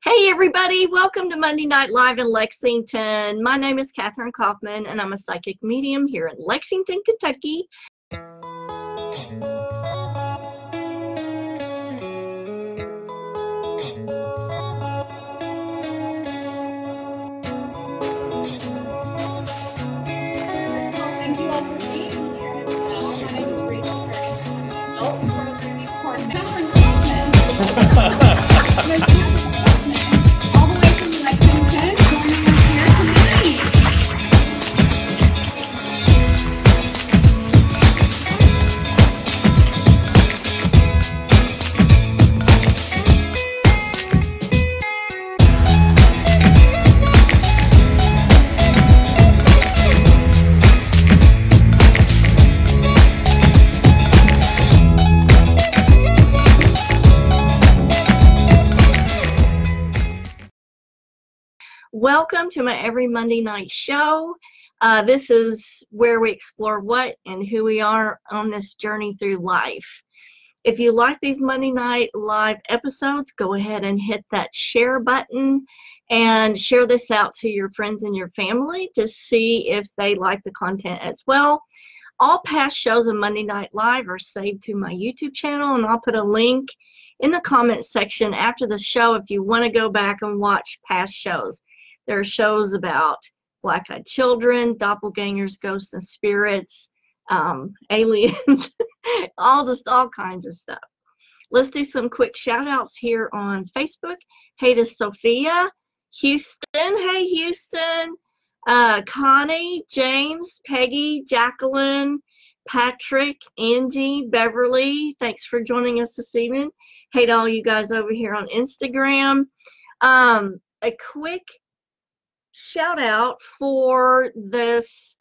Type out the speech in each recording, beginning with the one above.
Hey everybody, welcome to Monday Night Live in Lexington. My name is Kathryn Kauffman and I'm a psychic medium here in Lexington, Kentucky. Thank you all for being here as well. My name is Rachel Adult Programming Coordinator. Kathryn Kauffman. All the way from Lexington, joining us here tonight. Welcome to my every Monday night show. This is where we explore what and who we are on this journey through life. If you like these Monday Night Live episodes, go ahead and hit that share button and share this out to your friends and your family to see if they like the content as well. All past shows of Monday Night Live are saved to my YouTube channel, and I'll put a link in the comment section after the show if you want to go back and watch past shows. There are shows about black-eyed children, doppelgangers, ghosts and spirits, aliens, all kinds of stuff. Let's do some quick shout-outs here on Facebook. Hey to Sophia, Houston, hey Houston, Connie, James, Peggy, Jacqueline, Patrick, Angie, Beverly, thanks for joining us this evening. Hey to all you guys over here on Instagram. A quick shout out for this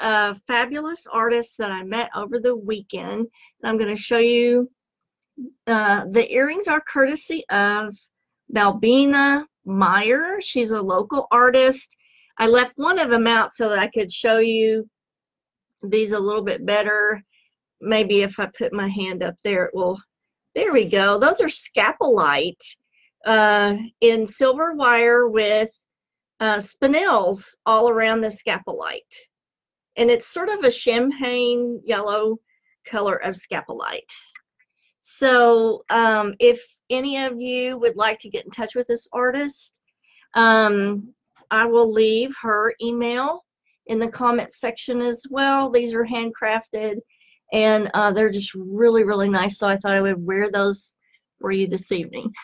fabulous artist that I met over the weekend. I'm going to show you. The earrings are courtesy of Balbina Meyer. She's a local artist. I left one of them out so that I could show you these a little bit better. Maybe if I put my hand up there, it will. There we go. Those are scapolite in silver wire with spinels all around the scapolite, and it's sort of a champagne yellow color of scapolite. So if any of you would like to get in touch with this artist, I will leave her email in the comment section as well. These are handcrafted, and they're just really nice, so I thought I would wear those for you this evening.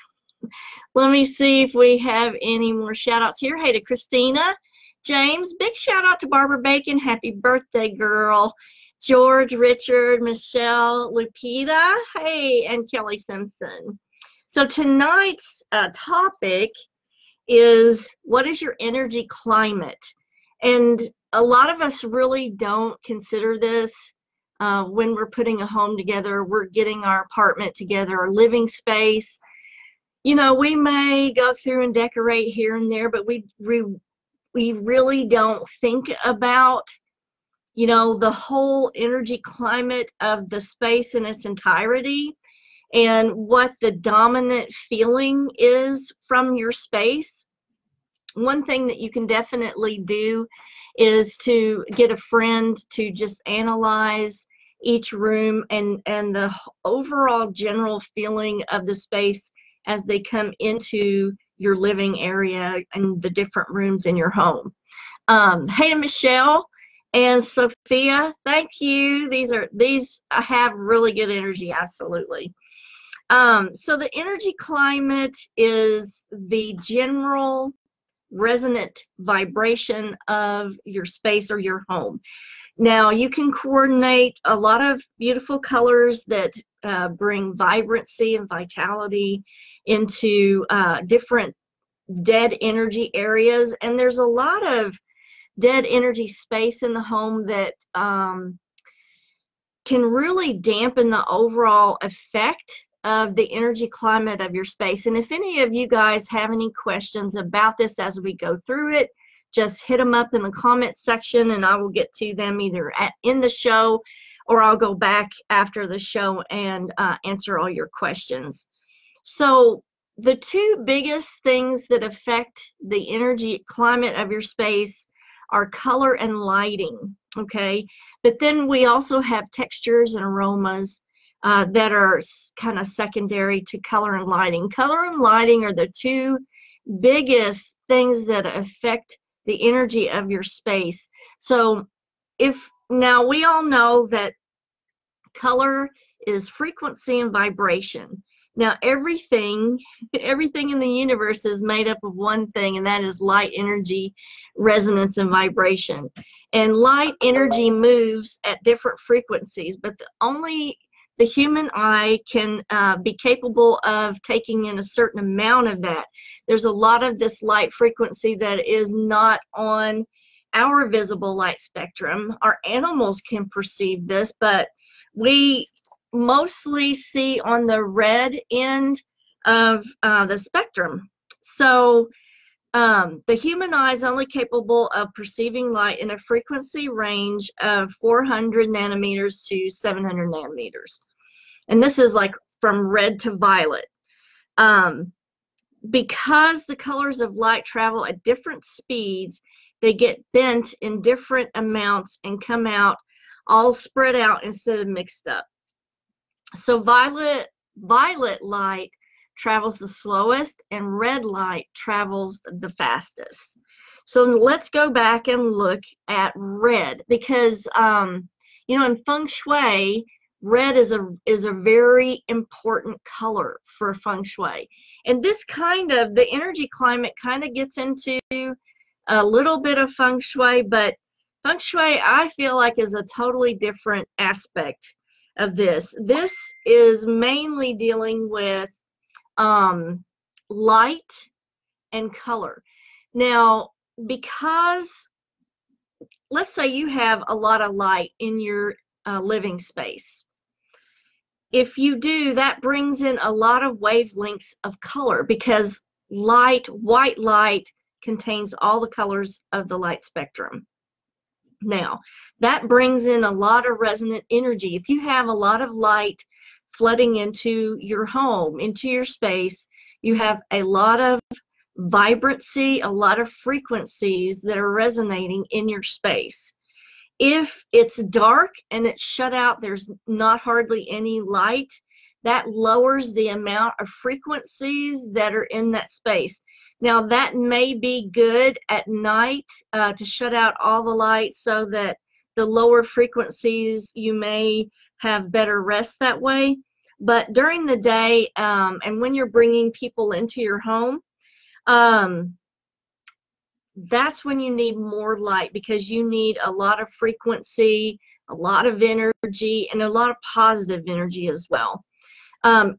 Let me see if we have any more shout outs here. Hey to Christina, James, big shout out to Barbara Bacon. Happy birthday, girl. George, Richard, Michelle, Lupita, hey, and Kelly Simpson. So tonight's topic is, what is your energy climate? And a lot of us really don't consider this when we're putting a home together. We're getting our apartment together, our living space. You know, we may go through and decorate here and there, but we really don't think about, you know, the whole energy climate of the space in its entirety and what the dominant feeling is from your space. One thing that you can definitely do is to get a friend to just analyze each room and the overall general feeling of the space as they come into your living area and the different rooms in your home. Hey to Michelle and Sophia, thank you. These have really good energy, absolutely. So the energy climate is the general resonant vibration of your space or your home. Now, you can coordinate a lot of beautiful colors that bring vibrancy and vitality into different dead energy areas. And there's a lot of dead energy space in the home that can really dampen the overall effect of the energy climate of your space. And if any of you guys have any questions about this as we go through it, just hit them up in the comment section and I will get to them either in the show, or I'll go back after the show and answer all your questions. So the two biggest things that affect the energy climate of your space are color and lighting, okay? But then we also have textures and aromas that are kind of secondary to color and lighting. Color and lighting are the two biggest things that affect the energy of your space. So now we all know that color is frequency and vibration. Now everything in the universe is made up of one thing, and that is light, energy, resonance, and vibration. And light energy moves at different frequencies, but only the human eye can be capable of taking in a certain amount of that. There's a lot of this light frequency that is not on our visible light spectrum. Our animals can perceive this, but we mostly see on the red end of the spectrum. So the human eye is only capable of perceiving light in a frequency range of 400 nanometers to 700 nanometers. And this is like from red to violet. Because the colors of light travel at different speeds, they get bent in different amounts and come out all spread out instead of mixed up. So violet light travels the slowest and red light travels the fastest. So let's go back and look at red, because you know, in feng shui, red is a very important color for feng shui. And this the energy climate kind of gets into a little bit of feng shui, but feng shui, I feel like, is a totally different aspect of this. This is mainly dealing with light and color. Now, because let's say you have a lot of light in your living space. If you do, that brings in a lot of wavelengths of color, because white light contains all the colors of the light spectrum. Now, that brings in a lot of resonant energy. If you have a lot of light flooding into your home, into your space, you have a lot of vibrancy, a lot of frequencies that are resonating in your space. If it's dark and it's shut out, there's not hardly any light, that lowers the amount of frequencies that are in that space. Now, that may be good at night to shut out all the light so that the lower frequencies, you may have better rest that way. But during the day, and when you're bringing people into your home, that's when you need more light, because you need a lot of frequency, a lot of energy, and a lot of positive energy as well.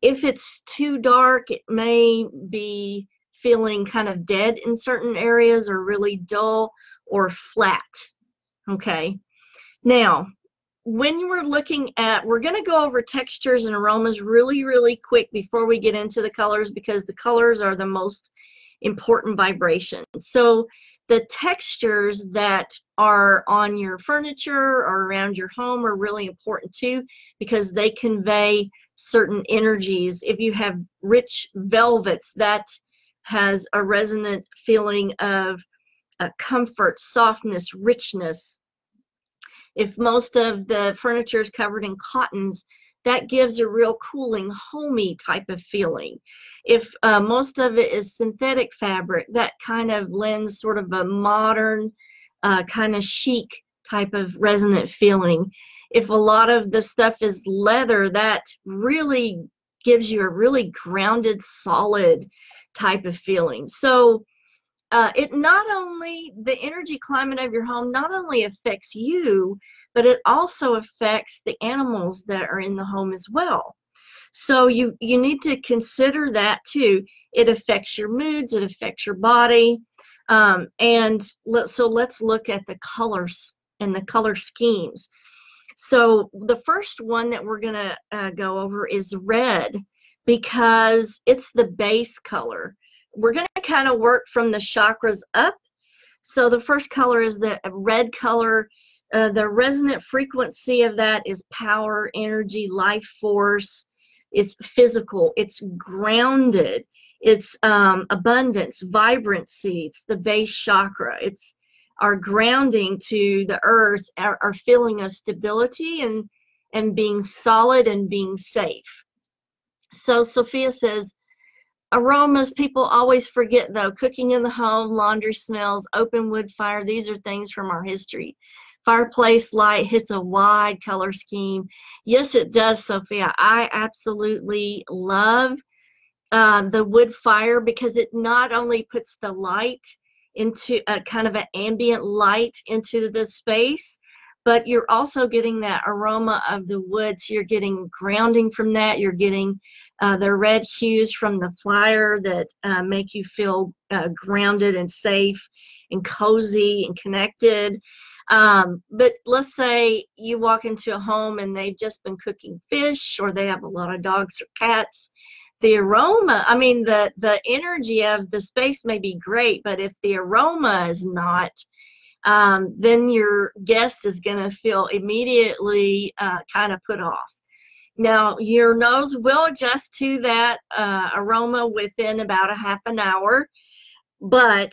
If it's too dark, it may be feeling kind of dead in certain areas, or really dull or flat. Okay. Now, when we're looking at, we're going to go over textures and aromas really, really quick before we get into the colors, because the colors are the most important vibration. So the textures that are on your furniture or around your home are really important too, because they convey certain energies. If you have rich velvets, that has a resonant feeling of comfort, softness, richness. If most of the furniture is covered in cottons, that gives a real cooling, homey type of feeling. If most of it is synthetic fabric, that kind of lends sort of a modern, kind of chic type of resonant feeling. If a lot of the stuff is leather, that really gives you a really grounded, solid type of feeling. So it not only, the energy climate of your home not only affects you, but it also affects the animals that are in the home as well. So you need to consider that too. It affects your moods, it affects your body. So let's look at the colors and the color schemes. So the first one that we're going to go over is red, because it's the base color. We're going to kind of work from the chakras up. So the first color is the red color. The resonant frequency of that is power, energy, life force, it's physical, it's grounded, it's abundance, vibrancy, it's the base chakra, it's our grounding to the earth, our feeling of stability and being solid and being safe. So Sophia says, aromas, people always forget though. Cooking in the home, laundry smells, open wood fire, these are things from our history. Fireplace light hits a wide color scheme. Yes, it does, Sophia. I absolutely love the wood fire because it not only puts the light into a kind of an ambient light into the space, but you're also getting that aroma of the wood. So you're getting grounding from that. You're getting the red hues from the fire that make you feel grounded and safe and cozy and connected. But let's say you walk into a home and they've just been cooking fish, or they have a lot of dogs or cats. The aroma, I mean, the energy of the space may be great, but if the aroma is not, then your guest is going to feel immediately kind of put off. Now, your nose will adjust to that aroma within about a half an hour, but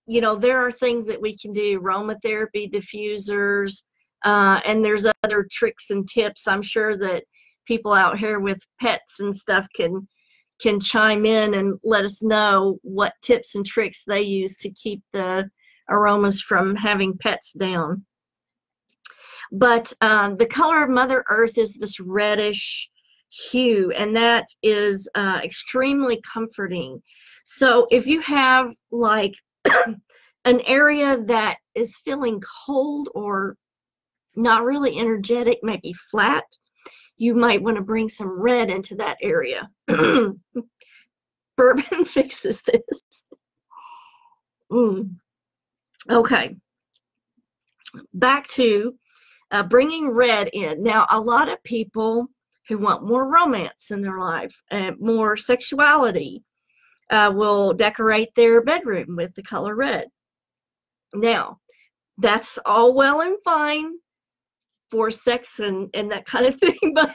you know, there are things that we can do, aromatherapy diffusers, and there's other tricks and tips. I'm sure that people out here with pets and stuff can chime in and let us know what tips and tricks they use to keep the aromas from having pets down. But the color of Mother Earth is this reddish hue, and that is extremely comforting. So if you have like an area that is feeling cold or not really energetic, maybe flat, you might want to bring some red into that area. Bourbon fixes this. Okay, back to bringing red in. Now, a lot of people who want more romance in their life, more sexuality, will decorate their bedroom with the color red. Now, that's all well and fine for sex and that kind of thing, but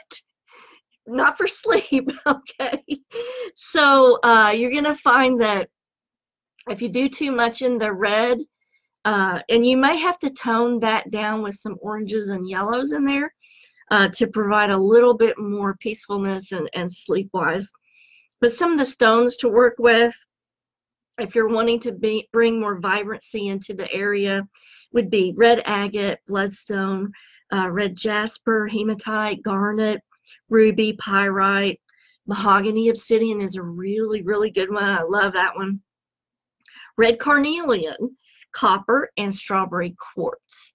not for sleep, okay? So you're going to find that if you do too much in the red, and you may have to tone that down with some oranges and yellows in there to provide a little bit more peacefulness and sleep-wise. But some of the stones to work with, if you're wanting to bring more vibrancy into the area, would be red agate, bloodstone, red jasper, hematite, garnet, ruby, pyrite. Mahogany obsidian is a really, really good one. I love that one. Red carnelian, copper, and strawberry quartz.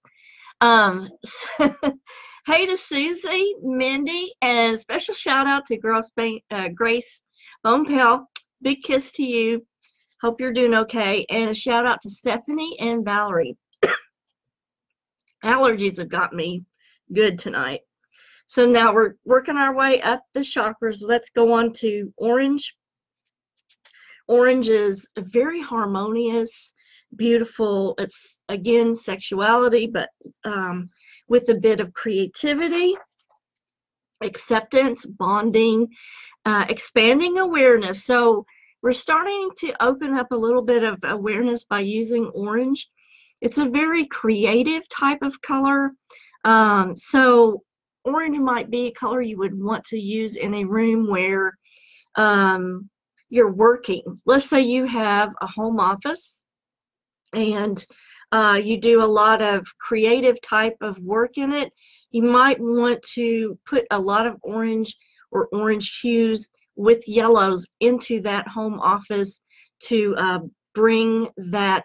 Hey to Susie, Mindy, and special shout out to Grace Bonepel. Big kiss to you. Hope you're doing okay. And a shout out to Stephanie and Valerie. Allergies have got me good tonight. So now we're working our way up the chakras. Let's go on to orange. Orange is very harmonious, beautiful. It's, again, sexuality, but with a bit of creativity, acceptance, bonding, expanding awareness. So we're starting to open up a little bit of awareness by using orange. It's a very creative type of color. So orange might be a color you would want to use in a room where you're working. Let's say you have a home office and you do a lot of creative type of work in it. You might want to put a lot of orange or orange hues with yellows into that home office to bring that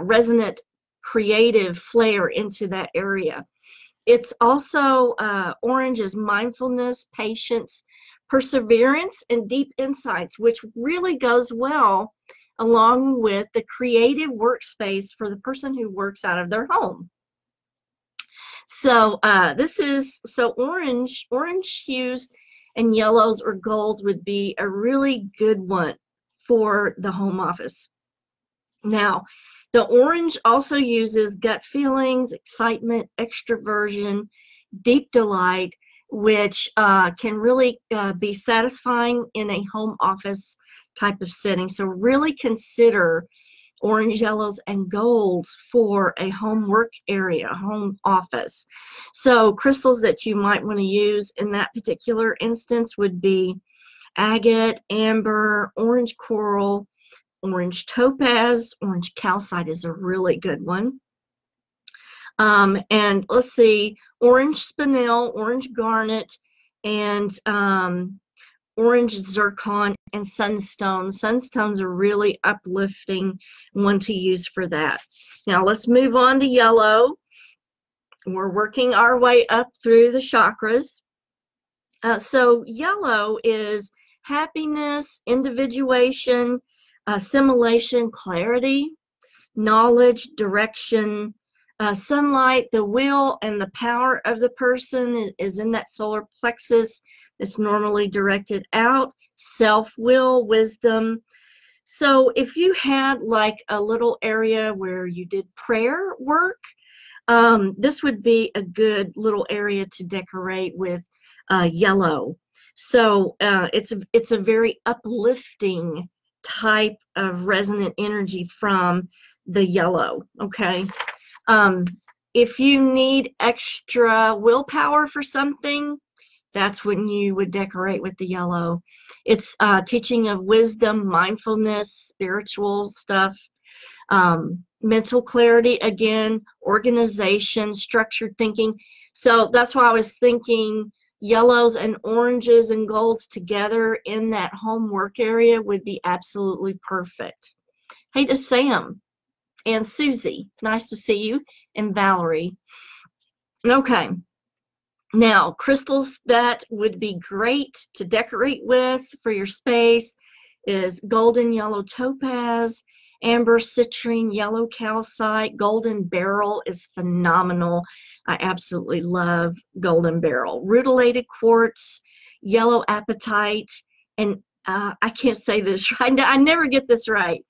resonant creative flair into that area. It's also orange is mindfulness, patience, perseverance, and deep insights, which really goes well along with the creative workspace for the person who works out of their home. So orange hues and yellows or golds would be a really good one for the home office. Now, the orange also uses gut feelings, excitement, extroversion, deep delight, which can really be satisfying in a home office type of setting. So really consider orange, yellows, and golds for a home work area, home office. So crystals that you might want to use in that particular instance would be agate, amber, orange coral, orange topaz, orange calcite is a really good one. And let's see, orange spinel, orange garnet, and orange zircon, and sunstone. Sunstone's a really uplifting one to use for that. Now let's move on to yellow. We're working our way up through the chakras. So yellow is happiness, individuation, assimilation, clarity, knowledge, direction, sunlight, the will and the power of the person is in that solar plexus that's normally directed out, self-will, wisdom. So if you had like a little area where you did prayer work, this would be a good little area to decorate with yellow. So it's a very uplifting type of resonant energy from the yellow, okay? If you need extra willpower for something, that's when you would decorate with the yellow. It's teaching of wisdom, mindfulness, spiritual stuff, mental clarity, again, organization, structured thinking. So that's why I was thinking yellows and oranges and golds together in that home work area would be absolutely perfect. Hey to Sam and Susie, nice to see you, and Valerie. Okay, now crystals that would be great to decorate with for your space is golden yellow topaz, amber citrine, yellow calcite. Golden beryl is phenomenal. I absolutely love golden beryl. Rutilated quartz, yellow apatite, and I can't say this right. I never get this right.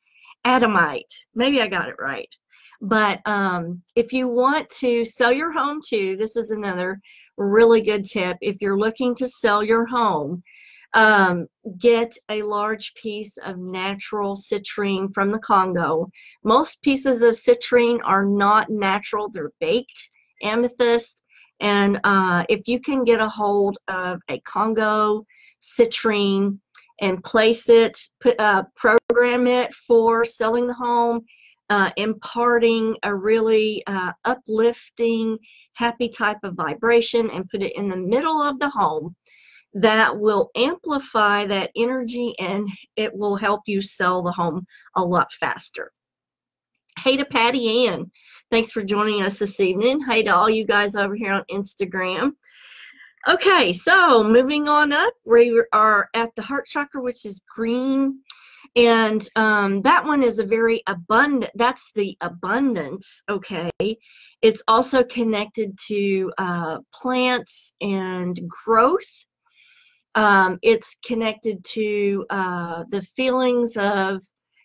Adamite. Maybe I got it right. But if you want to sell your home too, this is another really good tip. If you're looking to sell your home, get a large piece of natural citrine from the Congo. Most pieces of citrine are not natural, they're baked amethyst. And if you can get a hold of a Congo citrine and place it, program it for selling the home, imparting a really uplifting, happy type of vibration, and put it in the middle of the home, that will amplify that energy and it will help you sell the home a lot faster. Hey to Patty Ann, thanks for joining us this evening. Hey to all you guys over here on Instagram. Okay, so moving on up, we are at the heart chakra, which is green, and that one is a very abundant, that's the abundance, okay? It's also connected to plants and growth. It's connected to the feelings of,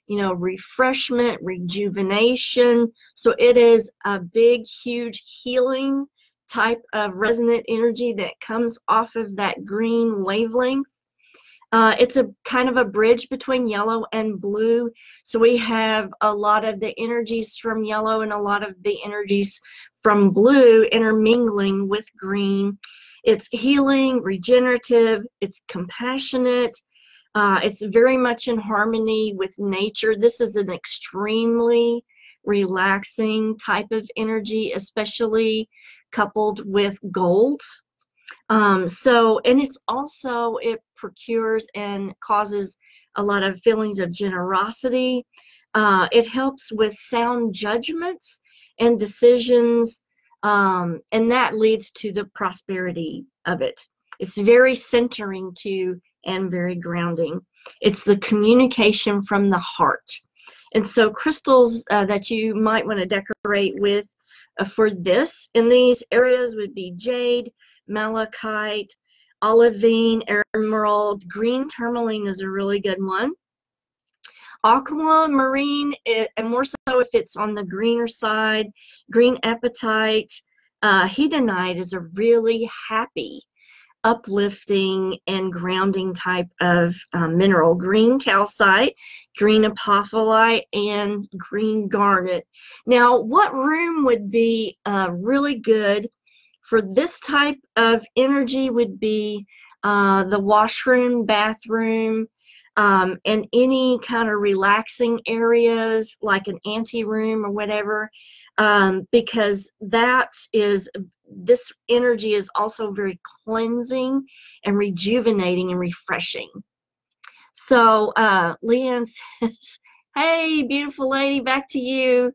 you know, refreshment, rejuvenation. So it is a big, huge healing type of resonant energy that comes off of that green wavelength. It's a kind of a bridge between yellow and blue. So we have a lot of the energies from yellow and a lot of the energies from blue intermingling with green. It's healing, regenerative, it's compassionate, it's very much in harmony with nature. This is an extremely relaxing type of energy, especially coupled with gold. And it's also, it procures and causes a lot of feelings of generosity. It helps with sound judgments and decisions, and that leads to the prosperity of it. It's very centering to and very grounding. It's the communication from the heart. And so crystals that you might want to decorate with for this in these areas would be jade, malachite, olivine, emerald, green tourmaline is a really good one. Aquamarine, and more so if it's on the greener side, green apatite. Hedonite is a really happy uplifting and grounding type of mineral. Green calcite, green apophyllite, and green garnet. Now, what room would be really good for this type of energy would be the washroom, bathroom, and any kind of relaxing areas like an ante room or whatever, because this energy is also very cleansing and rejuvenating and refreshing. So Leanne says, hey, beautiful lady, back to you.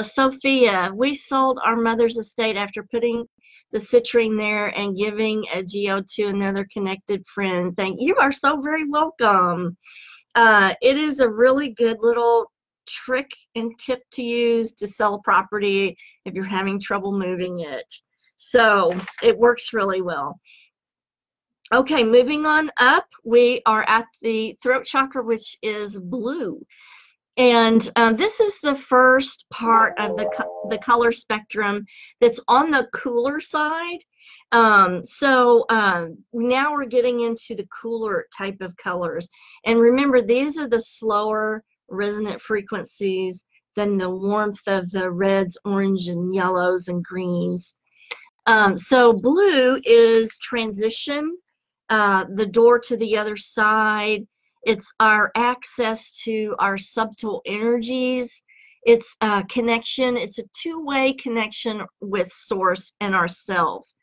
Sophia, we sold our mother's estate after putting the citrine there and giving a geode to another connected friend. Thank you. You are so very welcome. It is a really good little trick and tip to use to sell a property if you're having trouble moving it. So it works really well. Okay, moving on up, we are at the throat chakra, which is blue. And this is the first part of the color spectrum that's on the cooler side. So now we're getting into the cooler type of colors. And remember, these are the slower resonant frequencies than the warmth of the reds, orange, and yellows and greens. So blue is transition, the door to the other side. It's our access to our subtle energies. It's a connection. It's a two-way connection with source and ourselves.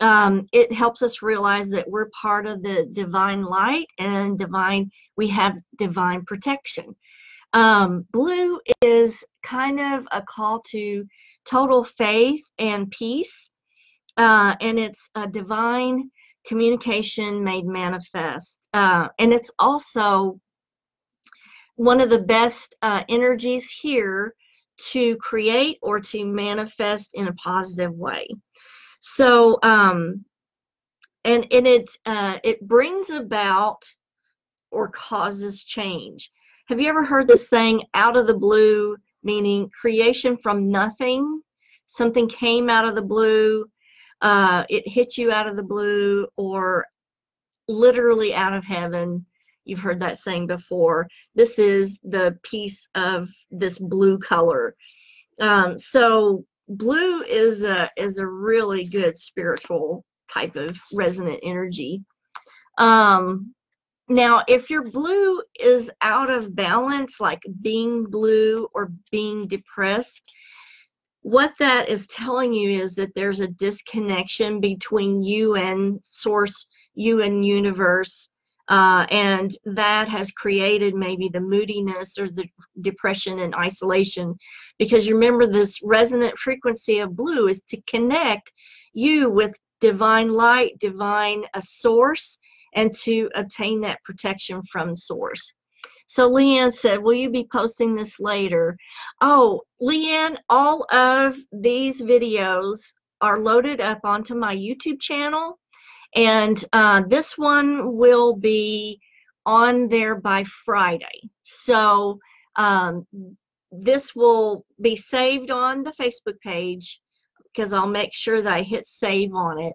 It helps us realize that we're part of the divine light and we have divine protection. Blue is kind of a call to total faith and peace. And it's a divine communication made manifest. And it's also one of the best energies here to create or to manifest in a positive way. So, and it brings about or causes change. Have you ever heard the saying, out of the blue, meaning creation from nothing? Something came out of the blue. It hit you out of the blue, or literally out of heaven. You've heard that saying before. This is the piece of this blue color. So blue is a really good spiritual type of resonant energy. Now, if your blue is out of balance, like being blue or being depressed, what that is telling you is that there's a disconnection between you and source, you and universe, and that has created maybe the moodiness or the depression and isolation. Because you remember, this resonant frequency of blue is to connect you with divine light, divine source, and to obtain that protection from source. So Leanne said, will you be posting this later? Oh, Leanne, all of these videos are loaded up onto my YouTube channel, and this one will be on there by Friday. So this will be saved on the Facebook page, because I'll make sure that I hit save on it.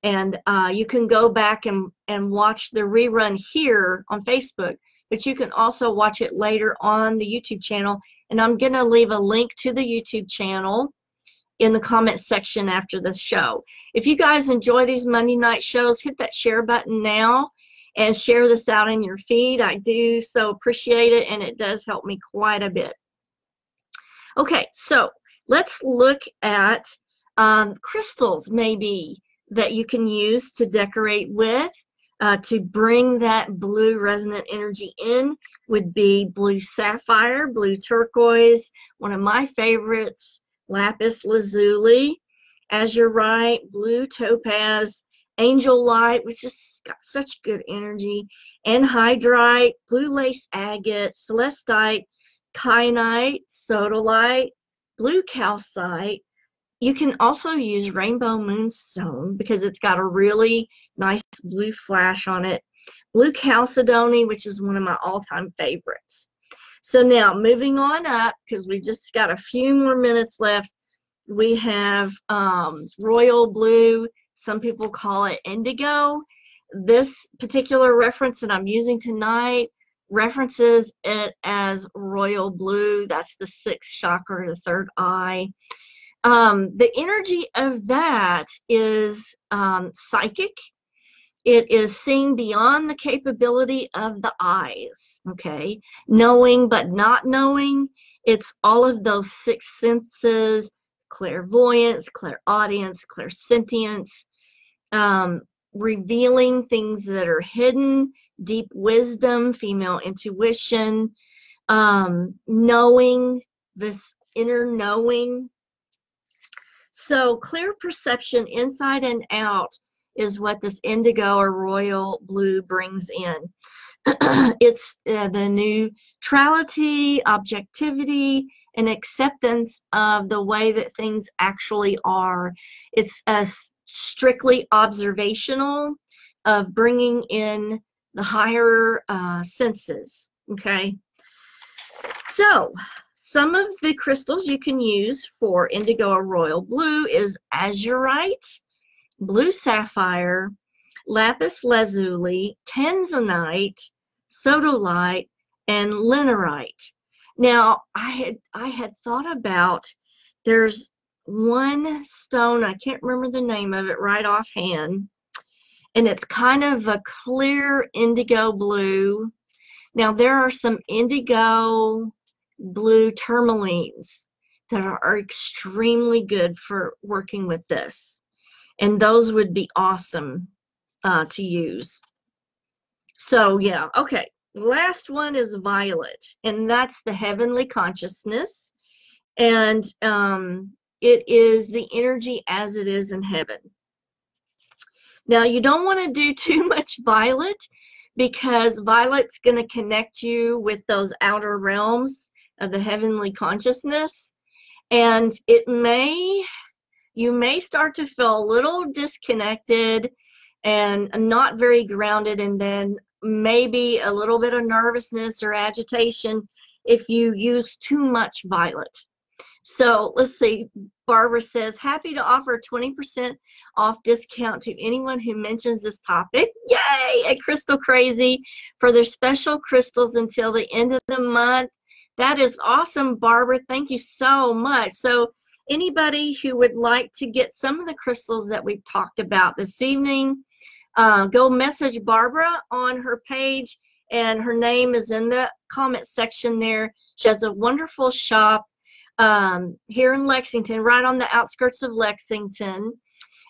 And you can go back and watch the rerun here on Facebook, but you can also watch it later on the YouTube channel. And I'm going to leave a link to the YouTube channel in the comment section after the show. If you guys enjoy these Monday night shows, hit that share button now and share this out in your feed. I do so appreciate it, and it does help me quite a bit. Okay, so let's look at crystals maybe that you can use to decorate with. To bring that blue resonant energy in would be blue sapphire, blue turquoise, one of my favorites, lapis lazuli, azurite, blue topaz, angel light, which has got such good energy, anhydrite, blue lace agate, celestite, kyanite, sodalite, blue calcite. You can also use rainbow moonstone because it's got a really nice blue flash on it. Blue chalcedony, which is one of my all-time favorites. So now moving on up, because we've just got a few more minutes left, we have royal blue, Some people call it indigo. This particular reference that I'm using tonight references it as royal blue. That's the 6th chakra, the 3rd eye. The energy of that is psychic. It is seeing beyond the capability of the eyes, okay? Knowing but not knowing. It's all of those 6 senses, clairvoyance, clairaudience, clairsentience, revealing things that are hidden, deep wisdom, female intuition, knowing, this inner knowing. So clear perception inside and out is what this indigo or royal blue brings in. It's the neutrality, objectivity, and acceptance of the way that things actually are. It's strictly observational of bringing in the higher senses, okay? So some of the crystals you can use for indigo or royal blue is azurite, blue sapphire, lapis lazuli, tanzanite, sodalite, and linerite. Now, I had thought about, there's one stone, I can't remember the name of it right offhand, and it's kind of a clear indigo blue. Now, there are some indigo blue tourmalines that are extremely good for working with this, and those would be awesome to use. So yeah, okay, last one is violet, and that's the heavenly consciousness, and it is the energy as it is in heaven. Now, you don't want to do too much violet, because violet's going to connect you with those outer realms of the heavenly consciousness, and you may start to feel a little disconnected and not very grounded, and then maybe a little bit of nervousness or agitation if you use too much violet. So let's see, Barbara says, happy to offer 20% off discount to anyone who mentions this topic. Yay, at Crystal Crazy for their special crystals until the end of the month. That is awesome, Barbara. Thank you so much. So anybody who would like to get some of the crystals that we've talked about this evening, go message Barbara on her page, and her name is in the comment section there. She has a wonderful shop here in Lexington, right on the outskirts of Lexington,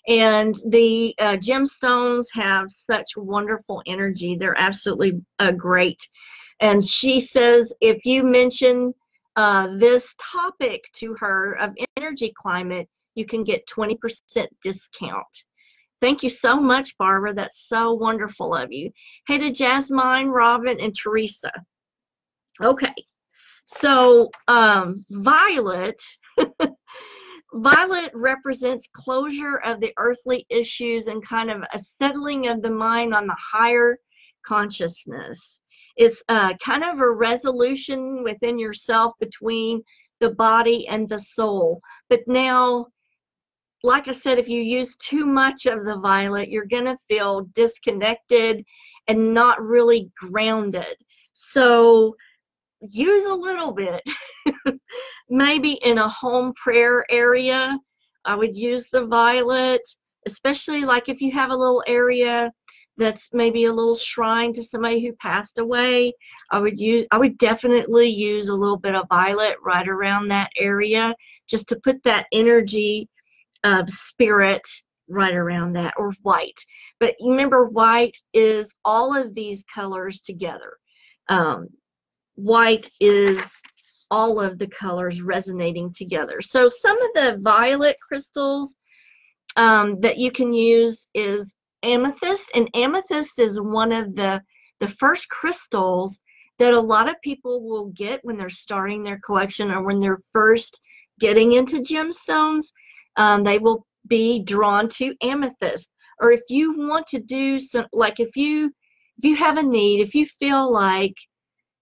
and the gemstones have such wonderful energy. They're absolutely great. And she says if you mention this topic to her of energy climate, you can get 20% discount. Thank you so much, Barbara. That's so wonderful of you. Hey to Jasmine, Robin, and Teresa. Okay, so violet, violet represents closure of the earthly issues and kind of a settling of the mind on the higher consciousness. It's kind of a resolution within yourself between the body and the soul. But now, like I said, if you use too much of the violet, you're going to feel disconnected and not really grounded. So use a little bit. Maybe in a home prayer area, I would use the violet, especially like if you have a little area that's maybe a little shrine to somebody who passed away. I would definitely use a little bit of violet right around that area, just to put that energy of spirit right around that, or white. But remember, white is all of these colors together. White is all of the colors resonating together. So some of the violet crystals that you can use is amethyst, and amethyst is one of the first crystals that a lot of people will get when they're starting their collection, or when they're first getting into gemstones. They will be drawn to amethyst. Or if you want to do some, like if you have a need, if you feel like,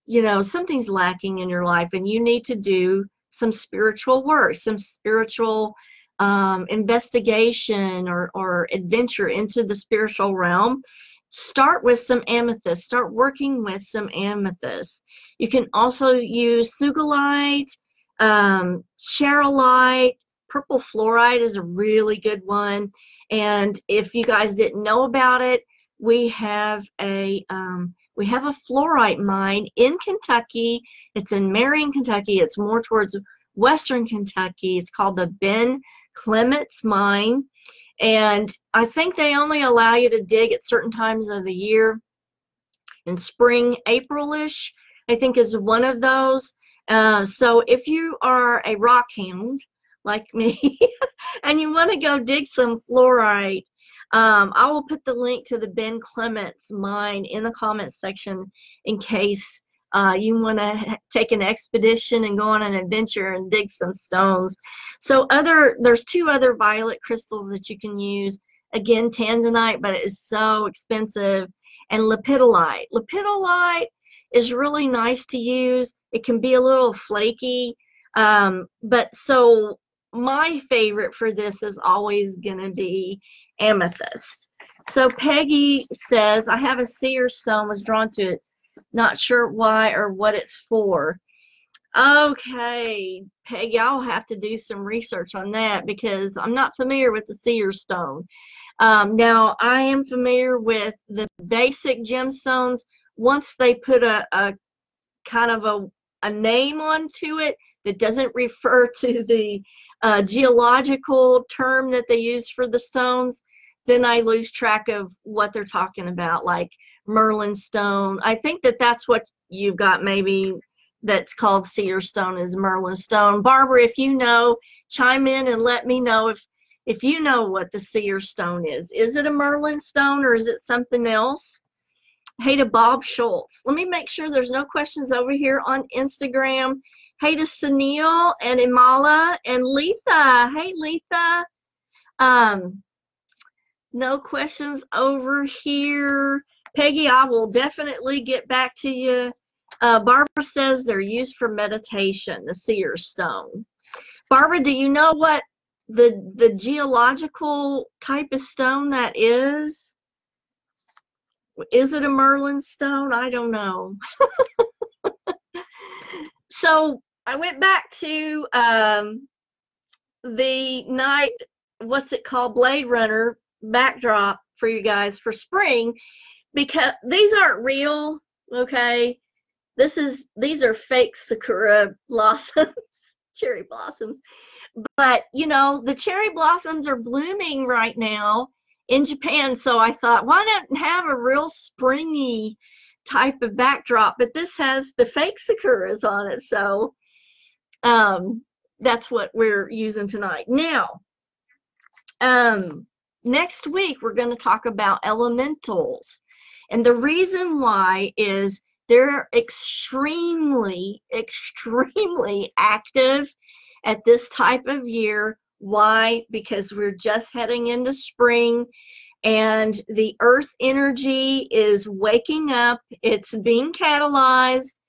you know, something's lacking in your life and you need to do some spiritual work, some spiritual investigation or adventure into the spiritual realm, start with some amethyst. Start working with some amethyst. You can also use sugilite, charolyte. Purple fluorite is a really good one. And if you guys didn't know about it, we have a fluorite mine in Kentucky. It's in Marion, Kentucky. It's more towards western Kentucky. It's called the Ben Clements Mine. And I think they only allow you to dig at certain times of the year. In spring, April-ish, I think is one of those. So if you are a rock hound like me and you want to go dig some fluorite, I will put the link to the Ben Clements mine in the comments section in case you want to take an expedition and go on an adventure and dig some stones. So there's 2 other violet crystals that you can use. Again, tanzanite, but it is so expensive, and lepidolite. Lepidolite is really nice to use. It can be a little flaky, but so my favorite for this is always going to be amethyst. So Peggy says, I have a seer stone, was drawn to it. Not sure why or what it's for. Okay, Peggy, I'll have to do some research on that because I'm not familiar with the seer stone. Now, I am familiar with the basic gemstones. Once they put a kind of a name onto it that doesn't refer to the geological term that they use for the stones, then I lose track of what they're talking about, like Merlin stone. I think that's what you've got, maybe that's called seer stone, is Merlin stone. Barbara, if you know, chime in and let me know if you know what the seer stone is. Is it a Merlin stone or is it something else? Hey to Bob Schultz. Let me make sure there's no questions over here on Instagram. Hey to Sunil and Imala and Letha. Hey, Letha. No questions over here. Peggy, I will definitely get back to you. Barbara says they're used for meditation, the seer stone. Barbara, do you know what the geological type of stone that is? Is it a Merlin stone? I don't know. So I went back to the night, what's it called, Blade Runner backdrop for you guys for spring, because these aren't real, okay? These are fake sakura blossoms, cherry blossoms. But, you know, the cherry blossoms are blooming right now in Japan, so I thought, why not have a real springy type of backdrop? But this has the fake sakuras on it, so that's what we're using tonight. Now, next week we're going to talk about elementals, and the reason why is they're extremely active at this type of year. Why? Because we're just heading into spring and the earth energy is waking up. It's being catalyzed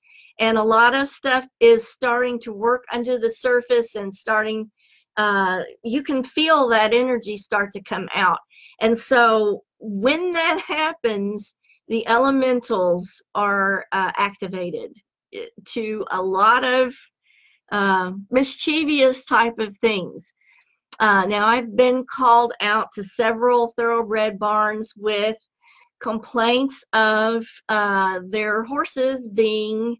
and a lot of stuff is starting to work under the surface and starting, you can feel that energy start to come out. And so when that happens, the elementals are activated to a lot of mischievous type of things. Now, I've been called out to several thoroughbred barns with complaints of their horses being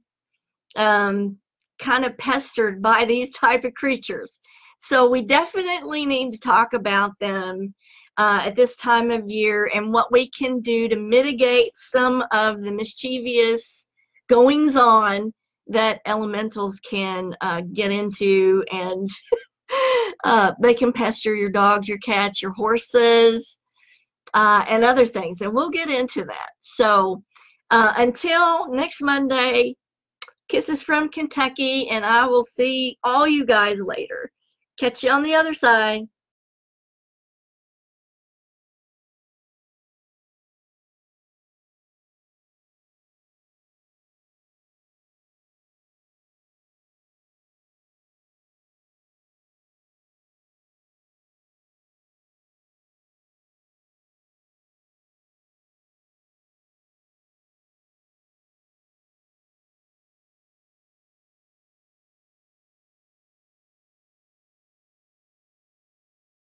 kind of pestered by these type of creatures. So we definitely need to talk about them at this time of year and what we can do to mitigate some of the mischievous goings on that elementals can get into, and they can pester your dogs, your cats, your horses, and other things, and we'll get into that. So until next Monday, kisses from Kentucky, and I will see all you guys later. Catch you on the other side.